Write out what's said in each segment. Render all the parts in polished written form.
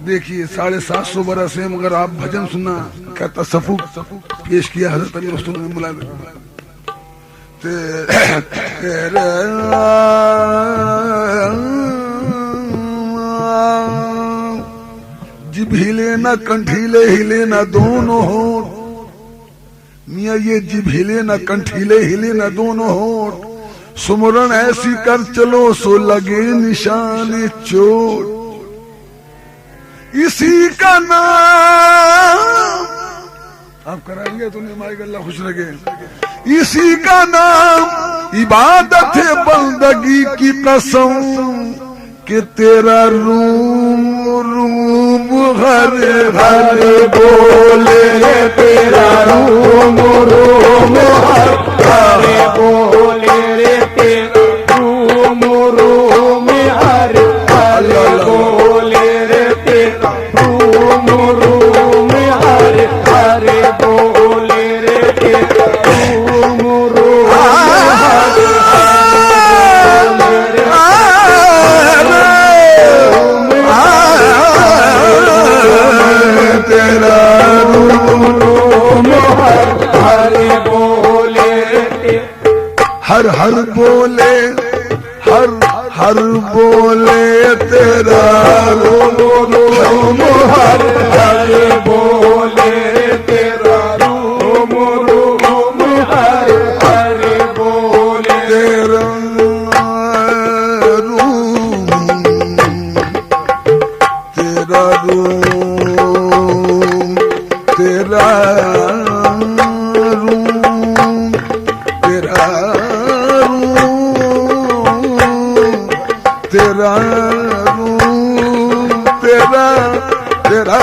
देखिए 750 बरस है मगर आप भजन सुनना क्या तसफ्फुफ पेश किया हजरत अली मस्तूर ने मुला जिब हिले ना कंठीले हिले ना दोनों होठ मियाँ ये जिब हिले ना कंठीले हिले ना दोनों होठ सुमरन ऐसी कर चलो सो लगे निशान चोट इसी का नाम आप कराएंगे तो निमाई अल्लाह खुश लगे इसी का नाम इबादत है बंदगी की कसम कि तेरा रूम रूम हर हर बोले तेरा रूम रूम हर हर बोले रे तेरा रूम रूम हर हर बोले रे तेरा रूम रूम हर हर बोले रे तेरा रूम रूम तेरा रूम रूम हर बोले हर हर बोले हर हर बोले तेरा रूम रूम हर हर बोले तेरा रूम रूम हर हर बोले तेरा रूम तेरा रूम तेरा रूम तेरा तेरा रूम तेरा तेरा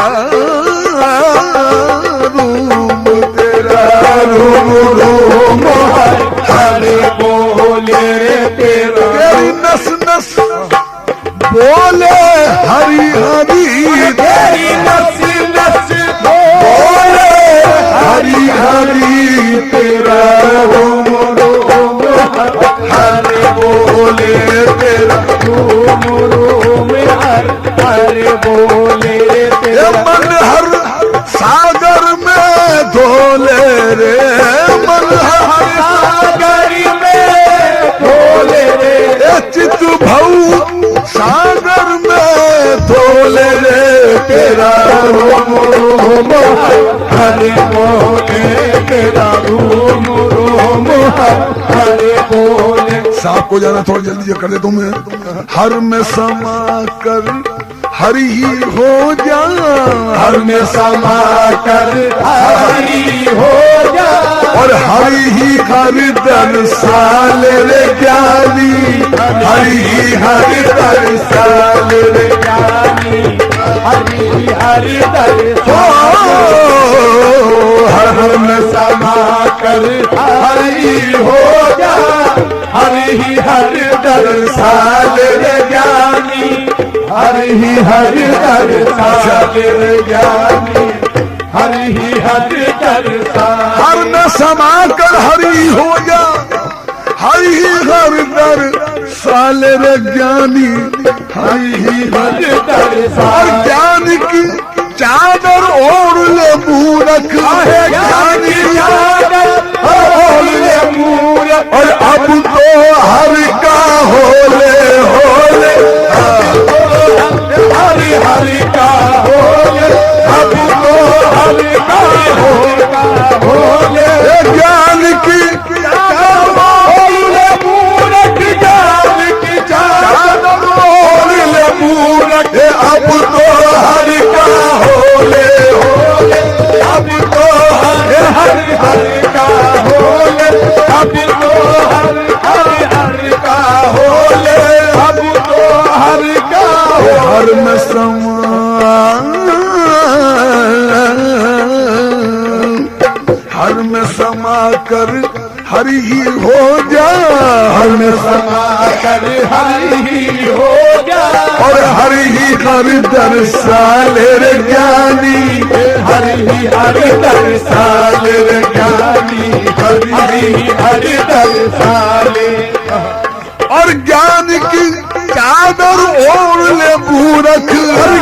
रूम तेरा रूम रूम हर बोले तेरा तेरी नस नस बोले हरी हरी तेरी नस नस बोले हरी हरी तेरा रूम रूम हर बोले तेरा रूम रूम हर हर बोले तेरा मन हर सागर में धोले रे मन हर सागर में धोले रे चित भऊ सागर में धोले रे तेरा रूम रूम हर बोले तेरा रूम रूम हर बोले सांप को जाना थोड़ा जल्दी कर दे तुम्हें हर में समा कर हरि ही हो जा हर में समा कर हरि हो जा और हरि ही हर दरसाल रे ज्ञानी हरि ही हर दरसाल रे ज्ञानी हरि ही हर दरसाल हर में समा कर हरि हो जा हरि ही हर दरसाल रे ज्ञानी हरि ही हर दरसाल रे ज्ञानी हरि ही हर दरसाल हर में समा कर हरि हो जा हरि ही हर दरसाल रे ज्ञानी हरि ही हर दरसाल ज्ञान की चादर ओढ़ ले मूरख है ज्ञानी चादर ओढ़ ले मूरख और अब तो हर का होले होले हरि हरि का होले अब तो हर का होले ज्ञान की ओढ़ ले मूरख ज्ञान की चादर ओढ़ ले मूरख अब तो हर का होले होले अब तो हर हर का होले अब तो हर हर का होले अब तो हर का हर में समा हर में समा कर हरि ही हो जा हर में समा कर हरि ही हो जा और हरि ही हर दरसाल रे ज्ञानी हरि ही हर दरसाल रे ज्ञानी हरि ही हर दरसाल और ज्ञान की चादर ओढ़ ले मूरख,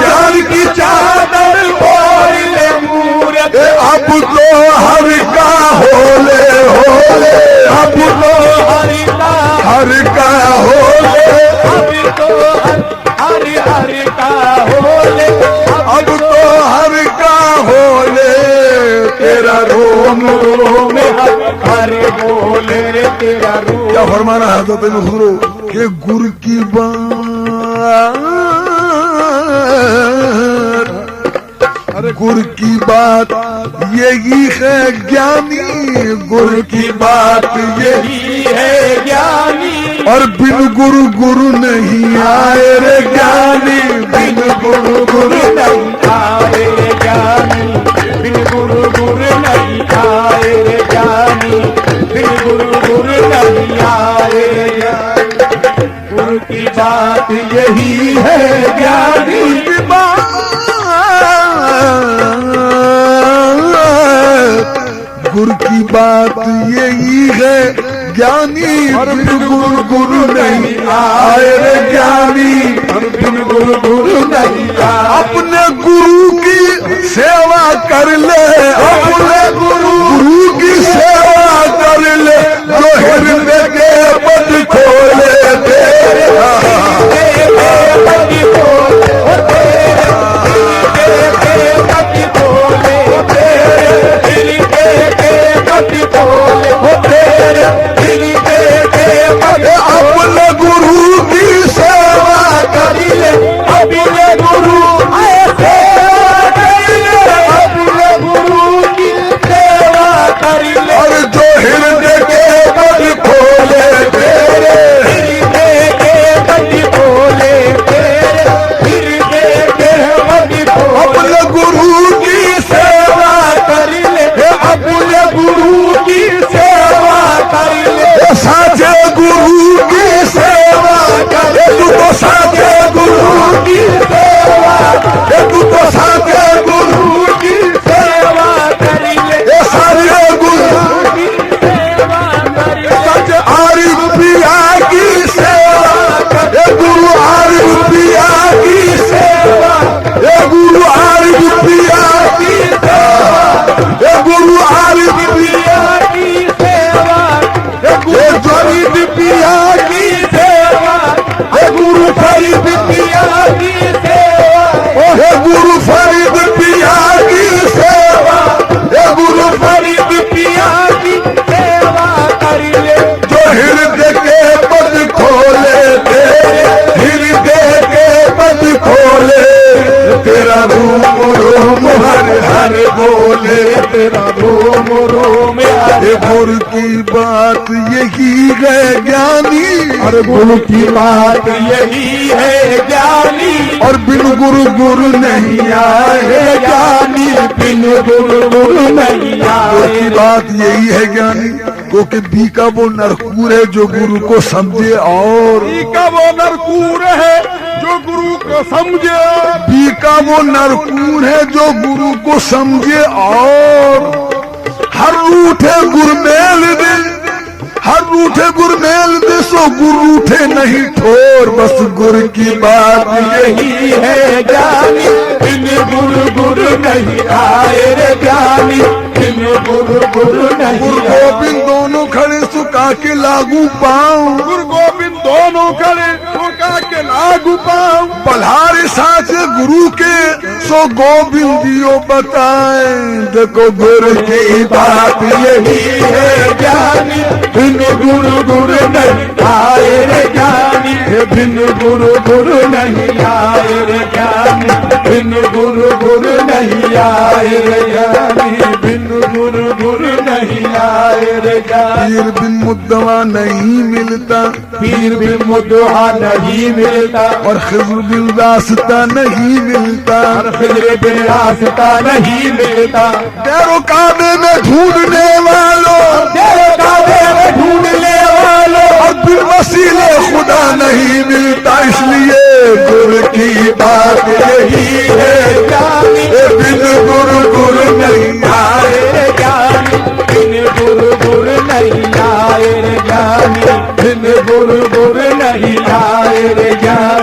ज्ञान की चादर ओढ़ ले मूरख, अब तो हर का होले होले, अब तो हरि का, हर का होले, अब तो हरि का होले, अब तो हर का होले, तेरा रोम रोम हरि बोले रे तेरा रूप। क्या फरमाना है तो तेरे हुजूर के गुर की बात, गुर की बात यही है ज्ञानी, गुर की बात यही यही है ज्ञानी, और बिन गुरु गुरु नहीं आए रे ज्ञानी, बिन गुरु गुरु नहीं आए रे ज्ञानी, बिन गुरु गुरु नहीं आए रे ज्ञानी, बिन गुरु गुरु नहीं आए रे ज्ञानी। गुरु की बात यही है ज्ञानी, की बात, गुरु की बात यही है ज्ञानी, बिन गुरु गुरु नहीं आए रे ज्ञानी, बिन गुरु गुरु नहीं आए। अपने गुरु की सेवा कर ले, अपने गुरु की सेवा कर ले, जो हृदय के पद खोले तेरे, अपने गुरु की सेवा कर ले, अपने गुरु सेवा कर ले, अपने गुरु की सेवा कर ले, और जो हृदय के पद खोले तेरे, हृदय के पद खोले तेरे, हृदय के पद खोले, अपने गुरु की सेवा कर ले, अपने गुरु की सेवा कर ले, साचे गुरु की सेवा कर, तू तो साचे गुरु की सेवा, तू तो साचे गुरु की सेवा कर ले, साचे गुरु, की सेवा कर ले, सच आरिफ पिया की सेवा, ये गुरु आरिफ पिया की सेवा, ये गुरु आरिफ पिया की सेवा, ये गुरु आरिफ पिया की सेवा, ये फरीद पिया की सेवा, ये गुरु फरीद पिया की सेवा, ये गुरु फरीद पिया की सेवा, ये गुरु फरीद पिया की सेवा कर ले, जो हृदय के पद खोले तेरे, हृदय के पद खोले, तेरा रूम रोम हर हर बोले, तेरा रोम रोम हर, गुरु की बात यही है ज्ञानी, और गुरु की बात यही है ज्ञानी, और बिन गुरु गुरु नहीं आए ज्ञानी, बिन गुरु गुरु नहीं गुरु आए। की बात यही है ज्ञानी, क्योंकि बी का वो नरकूर है जो गुरु को समझे, और बी का वो नरकूर है जो गुरु को समझे, बी का वो नरकूर है जो गुरु को समझे, और हर रूठे गुरमेल दे, हर रूठे गुरमेल दे, सो गुरु रूठे नहीं ठोर, बस गुरु की बात यही यही है ज्ञानी, बिन गुरु गुरु नहीं आए रे ज्ञानी, बिन गुरु गुरु नहीं गुरु आए। गोविंद दोनों खड़े सुखा के लागू पाऊं, गुरु गोविंद दोनों खड़े सुखा के लागू पाऊं, पल्हारी साचे गुरु के, सो गोविंद दियो बताए, देखो गुरु की बात यही है ज्ञानी, बिन गुरु गुरु नहीं आए रे ज्ञानी, बिन गुरु गुरु नहीं आए रे ज्ञानी, बिन गुरु गुरु नहीं आए रे ज्ञानी, बिन गुरु गुरु नहीं आए रे ज्ञानी। पीर बिन मुद्दवा नहीं मिलता, पीर बिन मुद्दहा नहीं मिलता, और खिज्र बिन रास्ता नहीं मिलता, और खिजर बिन रास्ता नहीं मिलता, तेरो काबे में ढूंढने वालों, तेरे काबे में ढूंढने वालों, और बिन वसीले खुदा नहीं मिलता, इसलिए गुरु की बात यही है ज्ञानी, बिन गुरु गुरु नहीं आए रे ज्ञानी, बिन गुरु गुरु नहीं आए रे ज्ञानी, बिन गुरु गुरु नहीं आए रे ज्ञानी।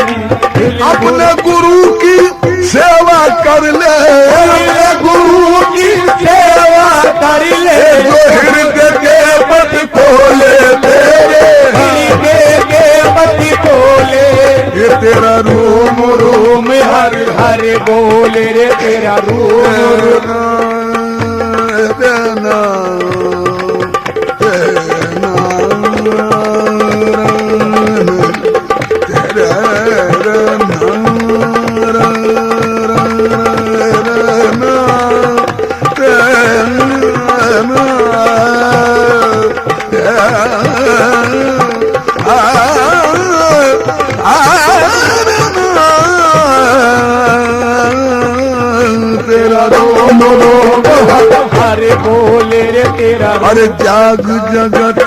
अरे जाग जगत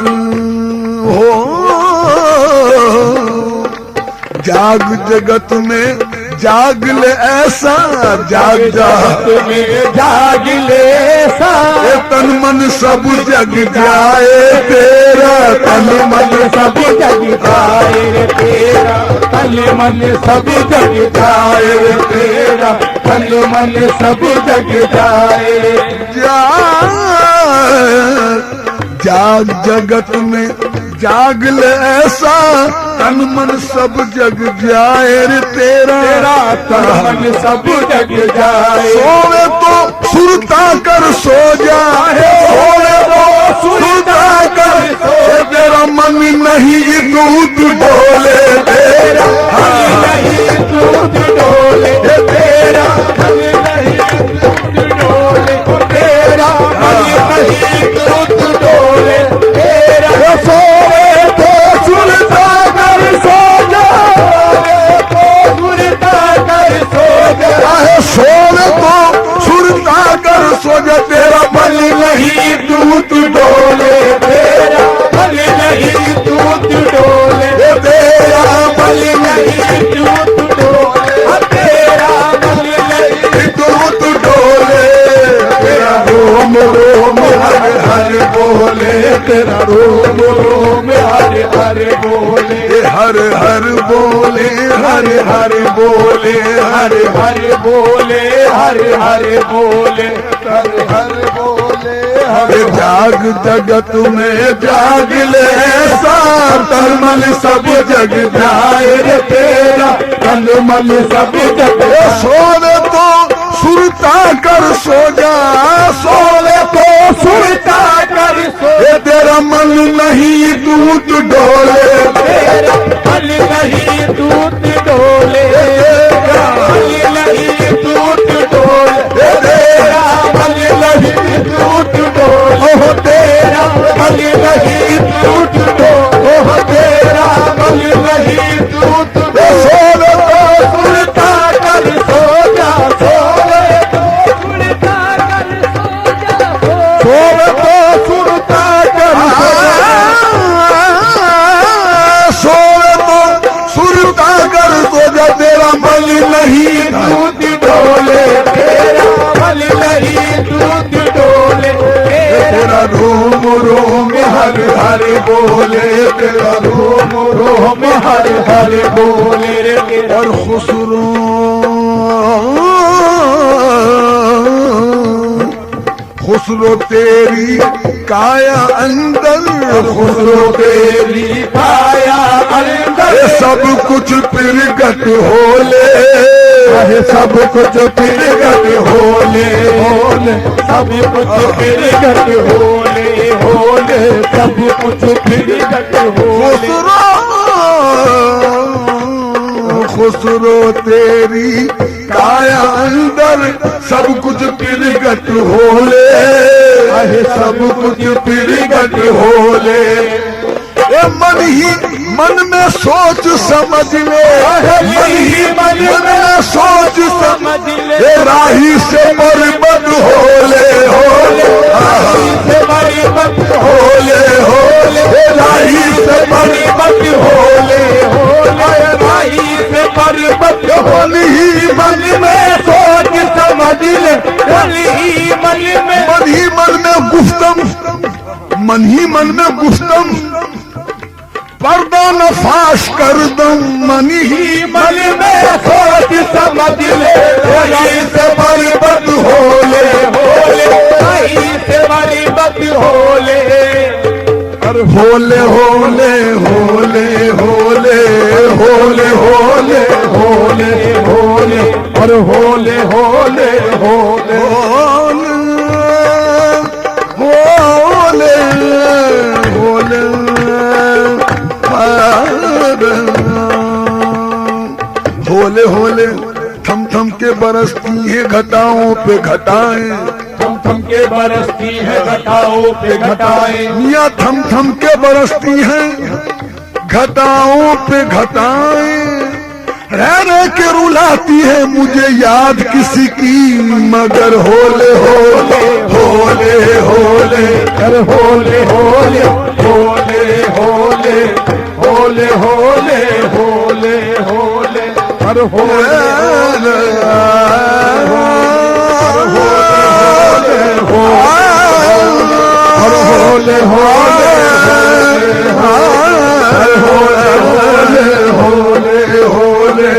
हो, जाग जगत में जाग ले ऐसा, जाग जाग में जाग ले ऐसा, तन मन सब जग जाए तेरा, तन मन सब जग जाए तेरा, तन मन सब जग जाए तेरा, तन मन सब जग जाए। जाग जगत में जाग ले ऐसा, तन मन सब जग जाए रे तेरा, तन मन सब जग जाए। सोवे तो सुरता कर सो जाए, सोवे तो सुरता कर सो, तेरा मन नहीं दूध डोले तेरा, नहीं दूध डोले तेरा, नहीं दूध डोले तेरा, नहीं दूध डोले तेरा। सोवे तो सुरता कर सो जाए, तो सुरता कर सो जाए, सोवे तो सुरता कर सो जा, तेरा मन नहीं दूध डोले तेरा, मन नहीं दूध डोले तेरा, मन नहीं दूध डोले तेरा, मन नहीं दूध डोले, तेरा रोम रोम हर हर बोले, तेरा रोम रोम हर हर बोले, हर हर बोले, हर हर बोले, हर हर बोले, हर हर बोले, हर हर बोले, हर जाग जगत में जाग ले ऐसा, तन मन सब जग जाए रे तेरा, तन मन सब जग सोवे तो सुरता कर सो जा, सोवे तो सुरता कर सो, तेरा मन नहीं दूध डोले, तेरा मन नहीं दूध डोले, मन नहीं दूध डोले तेरा, मन नहीं दूध डोले तेरा, मन नहीं दूध डोले तेरा, मन नहीं दूध सोवे तो सुरता कर सो जा, सोवे तो सुरता कर सो जा, सोवे तो सुरता कर सोवे तो सुरता कर सो जा, तेरा मन नहीं दूध डोले तेरा, मन नहीं दूध डोले तेरा, रोम रोम हर हर बोले, तेरा रोम रोम हर हर बोले रे। और खुसरो खुसरो तेरी काया अंदर, खुसरो तेरी काया अंदर, सब कुछ प्रगट होले, सब कुछ प्रगट होले, होले सब कुछ प्रगट होले, होले सब कुछ प्रगट होले। खुसरो तेरी काया अंदर, सब कुछ प्रगट होले, सब कुछ प्रगट होले। मन ही मन में सोच समझ ले, मन ही मन में सोच समझ ले, राही से बर्बाद होले, होले से बड़ी मत होले, होले राही से बड़ी मत होले, होले राही से बड़ी मत होली ही मन में सोच समझ ले, होली ही मन में, मन ही मन में गुफ्तम, मन ही मन में गुफ्तम, पर्दा नफाश कर दम, मन ही मन में सोच समझ ले, राही से बड़ी मत होले, होले राही से बड़ी मत होले। अरे होले होले होले होले होले होले होले होले और होले होले होले होले होले होले होले थम थम के बरसती है घटाओं पे घटाएं, थम थम के बरसती है घटाओं पे घटाएं, मियाँ थम थम के बरसती है घटाओं पे घटाएं, रह रह के रुलाती है मुझे याद किसी की, मगर होले होले होले होले कर होले होले होले होले होले होले होले होले कर होले होले होले होले होले